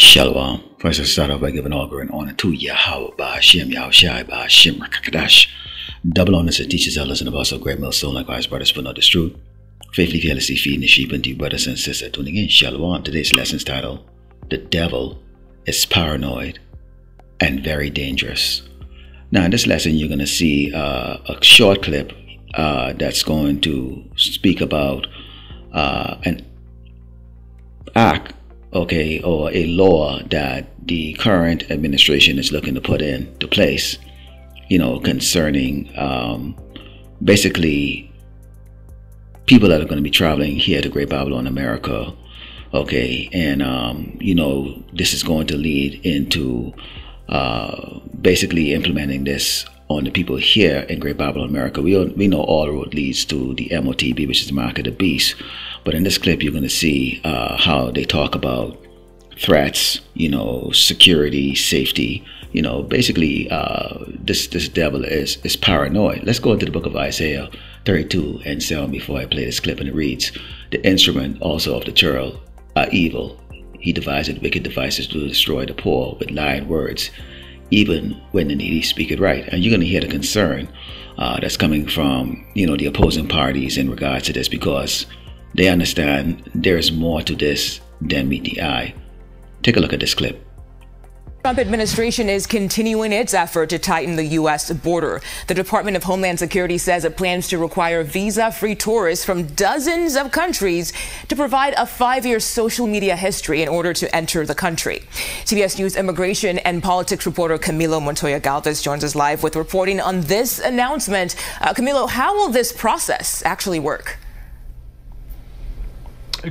Shalom. First, I start off by giving all glory and honor to Yahweh, Ba'ashem, Yahushai, Ba'ashem, Rakakadash. Double honors to teachers, elders, and also great millstone, likewise, brothers, for not this truth. Faithfully, fearlessly feeding the sheep, and to you, brothers and sisters, tuning in. Shalom. Today's lesson's titled, The Devil is Paranoid and Very Dangerous. Now, in this lesson, you're going to see a short clip that's going to speak about an act, or a law that the current administration is looking to put into place, concerning basically people that are going to be traveling here to Great Babylon, America. And this is going to lead into basically implementing this on the people here in Great Babylon, America. We know all road leads to the MOTB, which is the mark of the beast. But in this clip, you're going to see how they talk about threats, security, safety. Basically, this devil is paranoid. Let's go into the book of Isaiah 32 and 7 before I play this clip, and it reads, "The instrument also of the churl are evil. He devised wicked devices to destroy the poor with lying words, even when the needy speak it right." And you're going to hear the concern that's coming from, the opposing parties in regards to this, because they understand there's more to this than meet the eye. Take a look at this clip. Trump administration is continuing its effort to tighten the U.S. border. The Department of Homeland Security says it plans to require visa-free tourists from dozens of countries to provide a 5-year social media history in order to enter the country. CBS News immigration and politics reporter Camilo Montoya Galvez joins us live with reporting on this announcement. Camilo, how will this process actually work?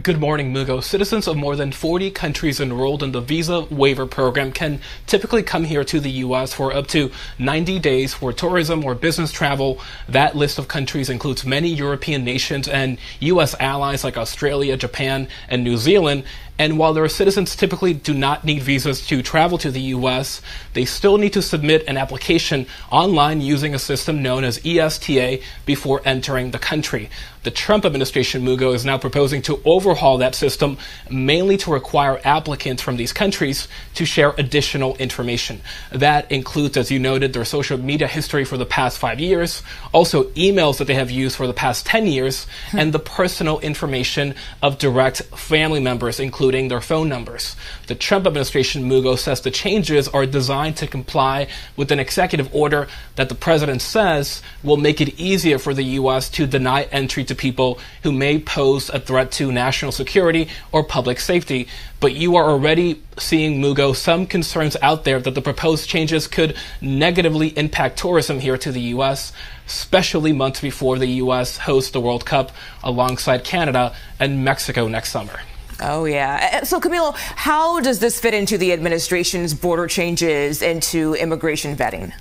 Good morning, Mugo. Citizens of more than 40 countries enrolled in the visa waiver program can typically come here to the U.S. for up to 90 days for tourism or business travel. That list of countries includes many European nations and U.S. allies like Australia, Japan, and New Zealand. And while their citizens typically do not need visas to travel to the U.S., they still need to submit an application online using a system known as ESTA before entering the country. The Trump administration, Mugo, is now proposing to overhaul that system, mainly to require applicants from these countries to share additional information. That includes, as you noted, their social media history for the past 5 years, also emails that they have used for the past 10 years, and the personal information of direct family members, including their phone numbers. The Trump administration, Mugo, says the changes are designed to comply with an executive order that the president says will make it easier for the U.S. to deny entry to people who may pose a threat to national security or public safety. But you are already seeing, Mugo, some concerns out there that the proposed changes could negatively impact tourism here to the U.S., especially months before the U.S. hosts the World Cup alongside Canada and Mexico next summer. Oh, yeah. So, Camilo, how does this fit into the administration's border changes into immigration vetting?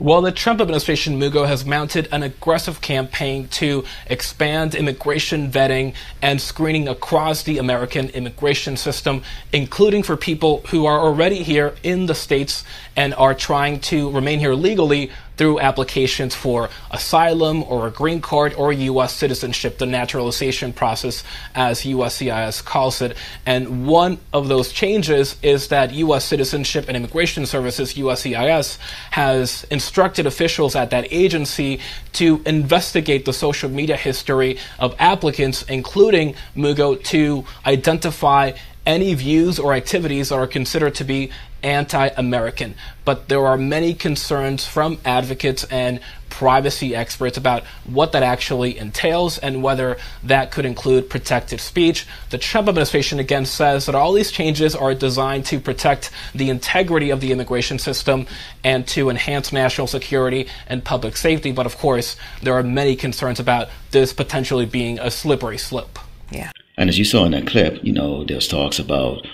Well, the Trump administration, Mugo, has mounted an aggressive campaign to expand immigration vetting and screening across the American immigration system, including for people who are already here in the States and are trying to remain here legally through applications for asylum or a green card or U.S. citizenship, the naturalization process, as USCIS calls it. And one of those changes is that U.S. Citizenship and Immigration Services, USCIS, has instructed officials at that agency to investigate the social media history of applicants, including, Mugo, to identify any views or activities that are considered to be anti-American. But there are many concerns from advocates and privacy experts about what that actually entails and whether that could include protected speech. The Trump administration again says that all these changes are designed to protect the integrity of the immigration system and to enhance national security and public safety. But of course, there are many concerns about this potentially being a slippery slope. Yeah. And as you saw in that clip, there's talks about,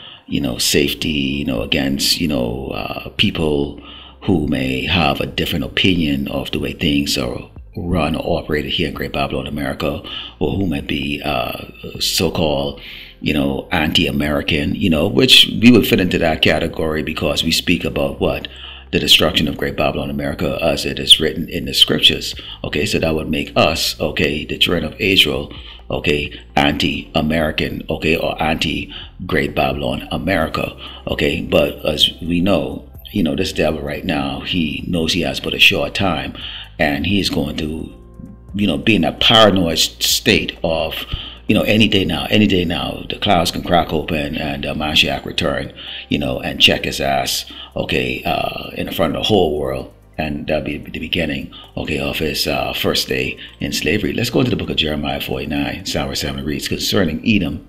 safety, against, people who may have a different opinion of the way things are run or operated here in Great Babylon, America, or who might be so-called, anti-American, which we would fit into that category because we speak about what? The destruction of Great Babylon, America, as it is written in the scriptures. Okay, so that would make us, the children of Israel, okay, anti-American, okay, or anti-Great Babylon America, okay. But as we know, this devil right now, he knows he has but a short time, and he's going to, be in a paranoid state of, any day now, the clouds can crack open and Mashiach return, and check his ass, okay, in front of the whole world. And that'll be the beginning, okay, of his first day in slavery. Let's go into the book of Jeremiah 49. Psalm 7 reads, concerning Edom,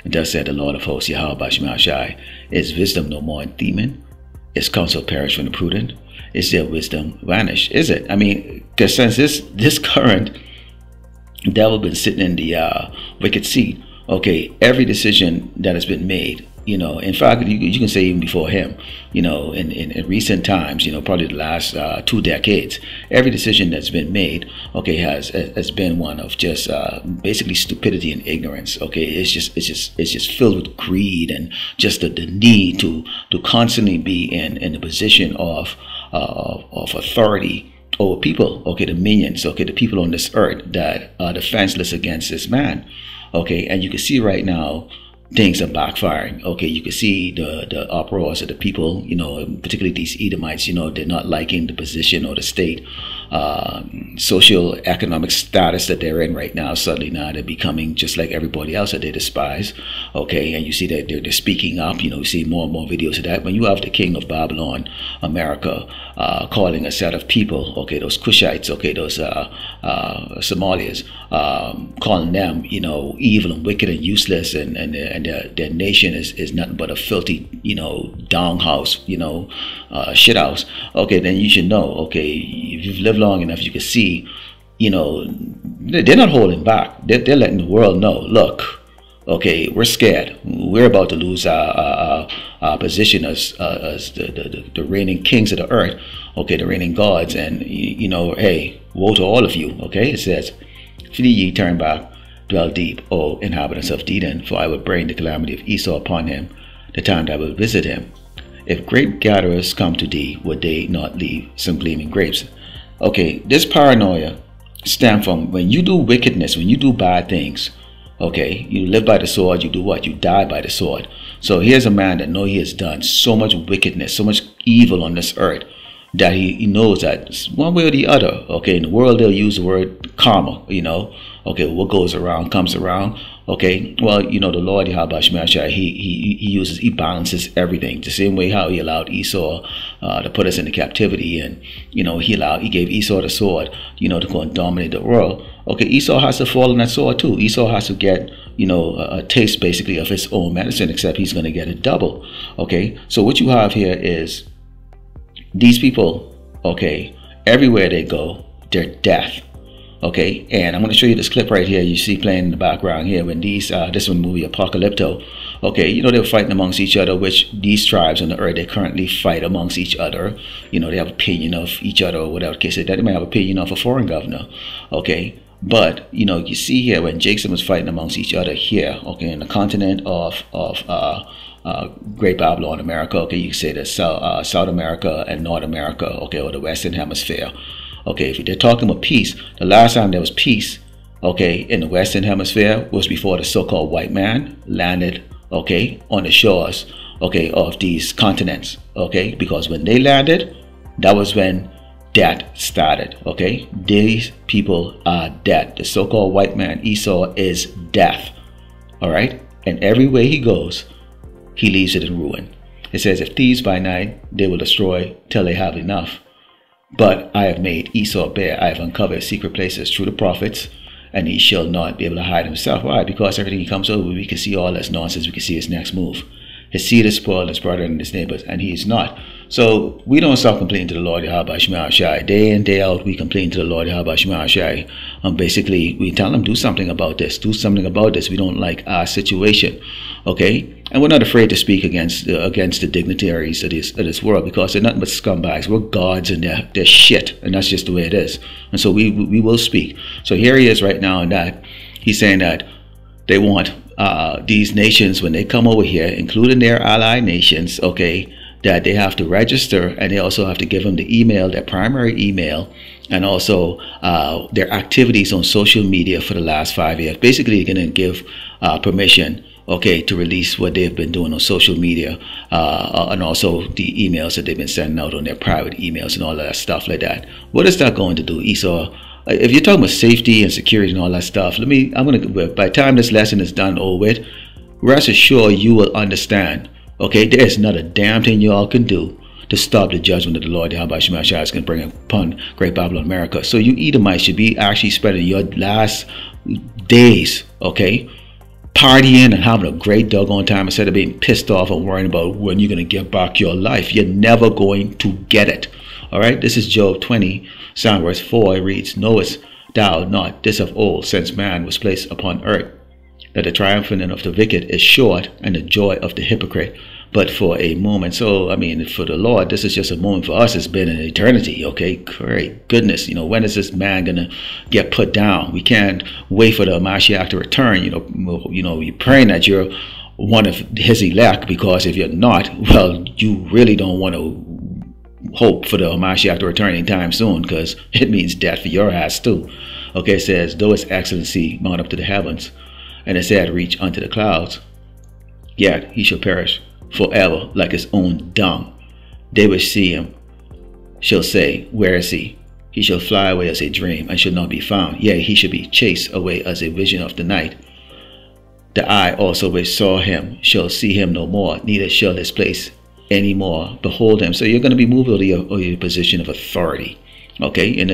thus said the Lord of hosts, Yahweh Bashmai Shai, is wisdom no more in Theman? Is counsel perished from the prudent? Is their wisdom vanished? Is it? I mean, because since this current devil been sitting in the wicked seat, okay, every decision that has been made, in fact, you can say even before him, in recent times, probably the last 2 decades, every decision that's been made, okay, has been one of just basically stupidity and ignorance. Okay, it's just filled with greed and just the need to constantly be in a position of authority over people, okay, the minions, okay, the people on this earth that are defenseless against this man, okay. And you can see right now things are backfiring. Okay, you can see the uproars of the people, particularly these Edomites, they're not liking the position or the state, social economic status that they're in right now. Suddenly now they're becoming just like everybody else that they despise. Okay, and you see that they're speaking up. You see more and more videos of that. When you have the king of Babylon, America, calling a set of people, okay, those Cushites, okay, those Somalians, calling them, evil and wicked and useless, and their nation is nothing but a filthy, dong house, shit house. Okay, then you should know, okay, if you've lived long enough, you can see, they're not holding back. They're letting the world know, look, okay, we're scared. We're about to lose our position as the reigning kings of the earth, okay, the reigning gods, and hey, woe to all of you. Okay, it says, flee ye, turn back, dwell deep, O inhabitants of Dedan, for I will bring the calamity of Esau upon him, the time that I will visit him. If grape gatherers come to thee, would they not leave some gleaming grapes? Okay, this paranoia stems from when you do wickedness, when you do bad things. Okay, you live by the sword, you do what? You die by the sword. So here's a man that knows he has done so much wickedness, so much evil on this earth, that he knows that one way or the other, okay, in the world they'll use the word karma, okay, what goes around comes around. Okay, well, the Lord Yahweh Shemashai, he balances everything the same way how he allowed Esau to put us into captivity, and he gave Esau the sword, to go and dominate the world. Okay, Esau has to fall on that sword too. Esau has to get a taste basically of his own medicine, except he's going to get it double. Okay, so what you have here is these people, okay, everywhere they go, they're death. Okay, and I'm going to show you this clip right here. You see playing in the background here when this one movie Apocalypto. Okay, they were fighting amongst each other, which these tribes on the earth, they currently fight amongst each other. They have opinion of each other or whatever case. They might have opinion of a foreign governor. Okay, but you see here when Jason was fighting amongst each other here, okay, in the continent of Great Babylon America. Okay, you can say that South America and North America, okay, or the Western Hemisphere. Okay, if they're talking about peace, the last time there was peace, okay, in the Western Hemisphere was before the so-called white man landed, okay, on the shores, okay, of these continents, okay, because when they landed, that was when death started, okay. These people are dead. The so-called white man, Esau, is death, all right, and everywhere he goes, he leaves it in ruin. It says, if thieves by night, they will destroy till they have enough. But I have made Esau bare. I have uncovered secret places through the prophets, and he shall not be able to hide himself. Why? Because everything he comes over, we can see all this nonsense. We can see his next move. His seed is spoiled, his brother and his neighbors, and he is not. So we don't stop complaining to the Lord Yahweh Shemar Shai. Day in, day out, we complain to the Lord Yahweh Shemar Shai. Basically, we tell him, do something about this. Do something about this. We don't like our situation. Okay? And we're not afraid to speak against the dignitaries of this world, because they're nothing but scumbags. We're gods and they're shit. And that's just the way it is. And so we will speak. So here he is right now, and that he's saying that they want these nations, when they come over here, including their ally nations, okay, that they have to register, and they also have to give them the email, their primary email, and also their activities on social media for the last 5 years. Basically, you're going to give permission, okay, to release what they've been doing on social media, and also the emails that they've been sending out on their private emails and all that stuff like that. What is that going to do, Esau? If you're talking about safety and security and all that stuff, by the time this lesson is done over with, rest assured you will understand, okay, there's not a damn thing you all can do to stop the judgment of the Lord Yahweh Shemashah is going to bring upon Great Babylon America. So you Edomites should be actually spending your last days, okay, partying and having a great doggone time instead of being pissed off and worrying about when you're going to get back your life. You're never going to get it. All right, this is Job 20, Psalm verse 4. It reads, knowest thou not this of old, since man was placed upon earth, that the triumphant of the wicked is short, and the joy of the hypocrite but for a moment. So, I mean, for the Lord, this is just a moment. For us, it's been an eternity, okay? Great goodness. You know, when is this man going to get put down? We can't wait for the Mashiach to return. You know, you're praying that you're one of his elect, because if you're not, well, you really don't want to hope for the Mashiach to return anytime soon, because it means death for your ass too. Okay, it says, though his excellency mount up to the heavens, and his head reach unto the clouds, yet he shall perish forever like his own dung. They which see him shall say, where is he? He shall fly away as a dream, and shall not be found. Yea, he shall be chased away as a vision of the night. The eye also which saw him shall see him no more, neither shall this place any more behold him. So you're going to be moved out of your position of authority, okay, in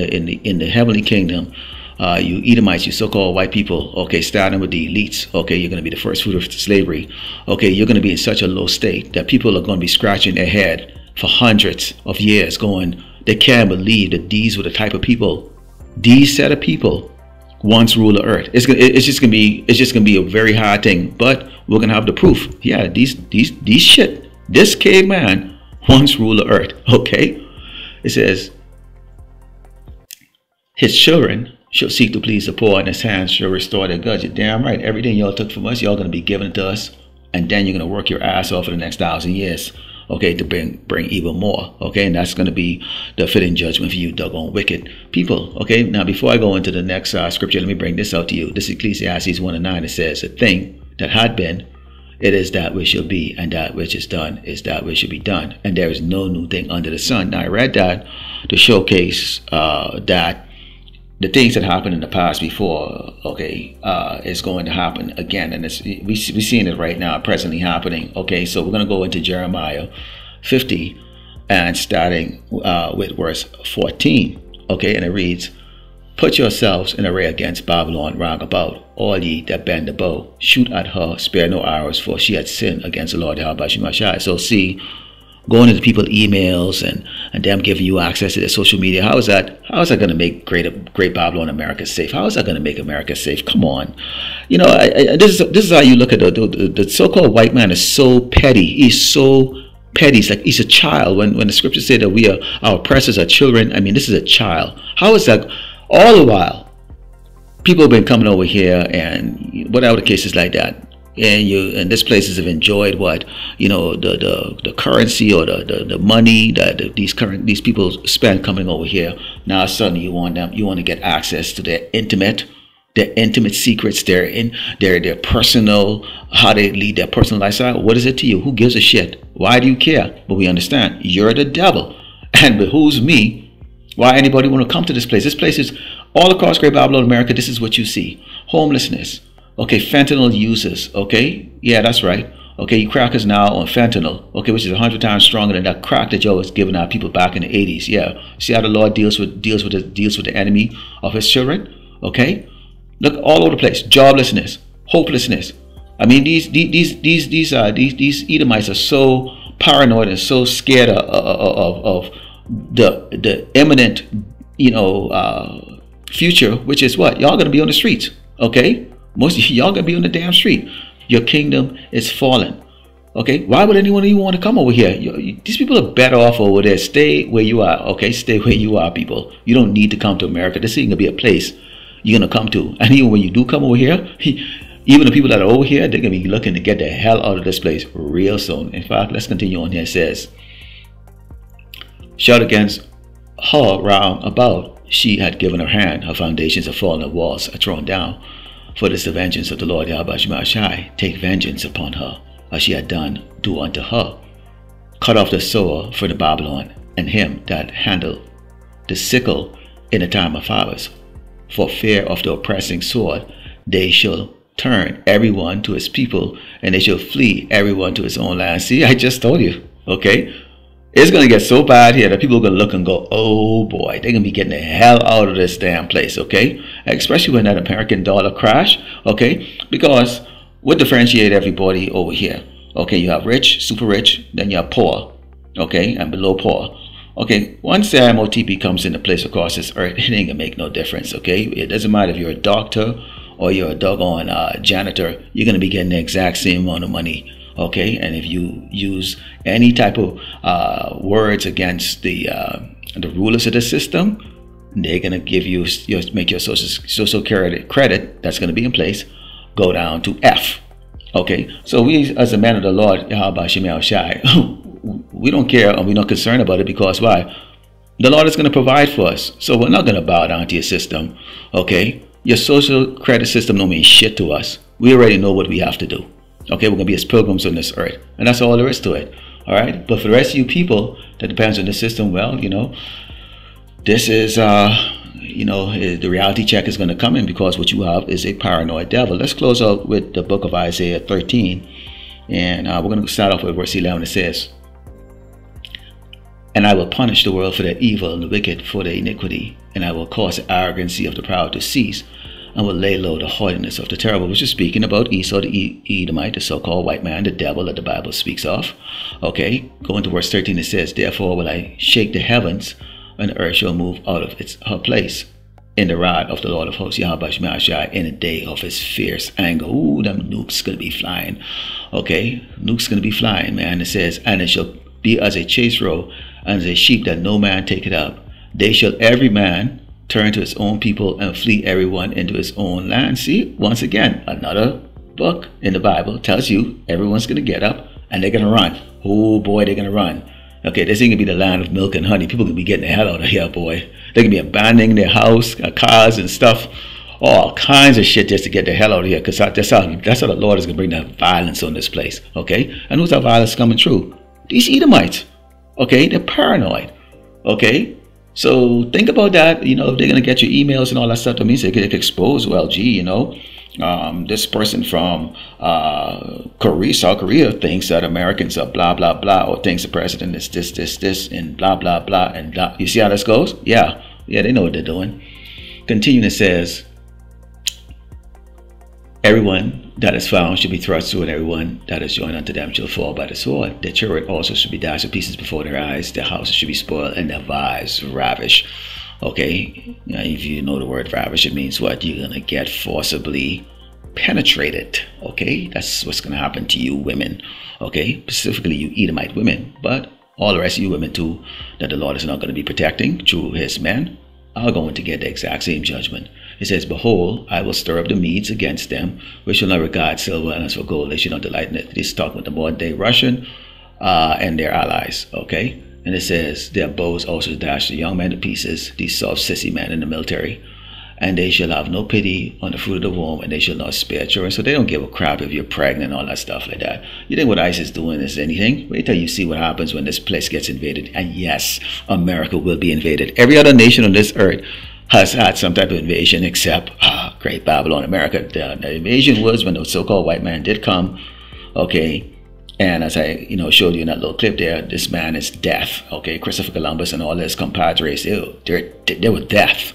the heavenly kingdom. You Edomites, you so-called white people, okay, starting with the elites, okay, you're going to be the first fruit of slavery, okay, you're going to be in such a low state that people are going to be scratching their head for hundreds of years going, they can't believe that these were the type of people, these set of people once ruled the earth. It's just going to be a very hard thing, but we're going to have the proof. Yeah, these shit, this caveman once ruled the earth, okay? It says, his children shall seek to please the poor, and his hands shall restore their goods. You're damn right. Everything y'all took from us, y'all going to be giving it to us, and then you're going to work your ass off for the next 1,000 years, okay, to bring even more, okay? And that's going to be the fitting judgment for you doggone wicked people, okay? Now, before I go into the next scripture, let me bring this out to you. This is Ecclesiastes 1:9. It says, a thing that had been, it is that which shall be, and that which is done is that which shall be done, and there is no new thing under the sun. Now, I read that to showcase that the things that happened in the past before, okay, is going to happen again, and we're seeing it right now, presently happening. Okay, so we're going to go into Jeremiah 50, and starting with verse 14. Okay, and it reads, put yourselves in array against Babylon round about, all ye that bend the bow, shoot at her, spare no arrows, for she had sinned against the Lord Yahweh Shemashah. So see, going into people's emails and them giving you access to their social media, how is that going to make great Babylon America safe? How is that going to make America safe? Come on, you know, this is how you look at the so-called white man is so petty. He's so petty. It's like he's a child. When the scriptures say that our oppressors are children, I mean, this is a child. How is that? All the while, people have been coming over here, and whatever the case is like that, and these places have enjoyed what, you know, the currency or the money that these people spend coming over here. Now suddenly you want to get access to their intimate secrets, their personal, how they lead their personal lifestyle. What is it to you? Who gives a shit? Why do you care? But we understand you're the devil, and behooves me. Why anybody want to come to this place? This place is all across Great Babylon America. This is what you see: homelessness. Okay, fentanyl users. Okay, yeah, that's right. Okay, you crackers now on fentanyl. Okay, which is 100 times stronger than that crack that Joe was giving out people back in the 80s. Yeah, see how the Lord deals with the enemy of His children. Okay, look all over the place: joblessness, hopelessness. I mean, these Edomites are so paranoid and so scared of the imminent, you know, future, which is what y'all gonna be on the streets. Okay. Most of y'all gonna be on the damn street. Your kingdom is fallen. Okay, why would anyone even want to come over here? These people are better off over there. Stay where you are. Okay, stay where you are, people. You don't need to come to America. This ain't gonna be a place you're gonna come to. And even when you do come over here, even the people that are over here, they're gonna be looking to get the hell out of this place real soon. In fact, let's continue on here. It says, shout against her round about, she had given her hand, her foundations have fallen, her walls are thrown down. For this the vengeance of the Lord Yahweh Shai. Take vengeance upon her, as she had done, do unto her. Cut off the sower for the Babylon, and him that handled the sickle in the time of harvest. For fear of the oppressing sword, they shall turn everyone to his people, and they shall flee everyone to his own land. See, I just told you, okay? It's going to get so bad here that people are going to look and go, oh boy, they're going to be getting the hell out of this damn place, okay? Especially when that American dollar crash, okay? Because we'll differentiate everybody over here, okay? You have rich, super rich, then you have poor, okay? And below poor. Okay, once the MOTP comes into place across this earth, it ain't gonna make no difference, okay? It doesn't matter if you're a doctor or you're a doggone janitor, you're gonna be getting the exact same amount of money, okay? And if you use any type of words against the rulers of the system, they're gonna give you, make your social security credit that's gonna be in place go down to F, okay? So we, as a man of the Lord, Yahweh Shemel Shai, we don't care and we're not concerned about it, because why? The Lord is going to provide for us. So we're not going to bow down to your system, okay? Your social credit system don't mean shit to us. We already know what we have to do, okay? We're going to be as pilgrims on this earth, and that's all there is to it, all right? But for the rest of you people that depends on the system, well, you know, this is, you know, the reality check is going to come in, because what you have is a paranoid devil. Let's close out with the book of Isaiah 13, and we're going to start off with verse 11. It says, and I will punish the world for their evil and the wicked for their iniquity, and I will cause the arrogancy of the proud to cease, and will lay low the haughtiness of the terrible. Which is speaking about Esau the Edomite, the so-called white man, the devil that the Bible speaks of. Okay, going to verse 13, it says, therefore will I shake the heavens, and the earth shall move out of her place in the rod of the Lord of hosts, Yahweh Shemashai, in the day of his fierce anger. Ooh, them nukes gonna be flying. Okay, nukes gonna be flying, man. It says, and it shall be as a chase row, and as a sheep that no man taketh up. They shall every man turn to his own people, and flee everyone into his own land. See, once again, another book in the Bible tells you everyone's going to get up and they're going to run. Oh boy, they're going to run. Okay, this ain't going to be the land of milk and honey. People going to be getting the hell out of here, boy. They're going to be abandoning their house, cars and stuff. All kinds of shit just to get the hell out of here, because that's how the Lord is going to bring that violence on this place. Okay, and who's that violence coming through? These Edomites. Okay, they're paranoid. Okay, so think about that. You know, if they're gonna get your emails and all that stuff, that means they could expose, well, gee, you know, this person from Korea, South Korea, thinks that Americans are blah blah blah, or thinks the president is this, and blah blah blah, and blah. You see how this goes? Yeah, they know what they're doing. Continuing, it says, everyone that is found should be thrust through, and everyone that is joined unto them shall fall by the sword. Their chariot also should be dashed to pieces before their eyes. Their houses should be spoiled, and their wives ravished. Okay, now if you know the word ravish, it means what? You're gonna get forcibly penetrated. Okay, that's what's gonna happen to you women. Okay, specifically you Edomite women, but all the rest of you women too, that the Lord is not going to be protecting through his men, are going to get the exact same judgment. It says, behold, I will stir up the Medes against them, which shall not regard silver, and as for gold, they shall not delight in it. This is talking with the modern day Russian and their allies. Okay, and it says, their bows also dash the young men to pieces, these soft sissy men in the military, and they shall have no pity on the fruit of the womb, and they shall not spare children. So they don't give a crap if you're pregnant and all that stuff like that. You think what ISIS is doing is anything? Wait till you see what happens when this place gets invaded. And yes, America will be invaded. Every other nation on this earth has had some type of invasion, except Great Babylon, America. The invasion was when the so-called white man did come. Okay, and as I showed you in that little clip there, this man is death. Okay, Christopher Columbus and all his compadres, they were death.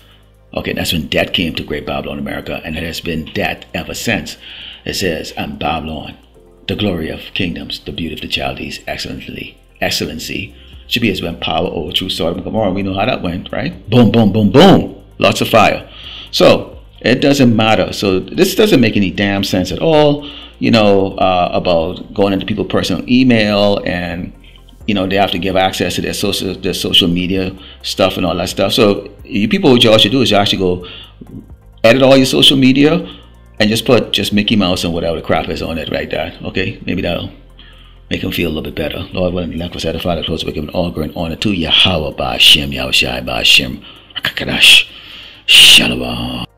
Okay, that's when death came to Great Babylon, America, and it has been death ever since. It says, and Babylon, the glory of kingdoms, the beauty of the Chaldees, excellency, should be as when power overthrew Sodom and Gomorrah. We know how that went, right? Boom, boom, boom, boom. Lots of fire. So it doesn't matter. So this doesn't make any damn sense at all, about going into people's personal email, and they have to give access to their social media stuff and all that stuff. So you people, what y'all should do is you actually go edit all your social media and just put Mickey Mouse and whatever the crap is on it right there. Okay, maybe that'll make them feel a little bit better. Lord willing, the lack was edified, close, we give an all glory and honor to Yahweh Ba'ashem, Yahushai Ba'ashem. Kakadash. Shalom.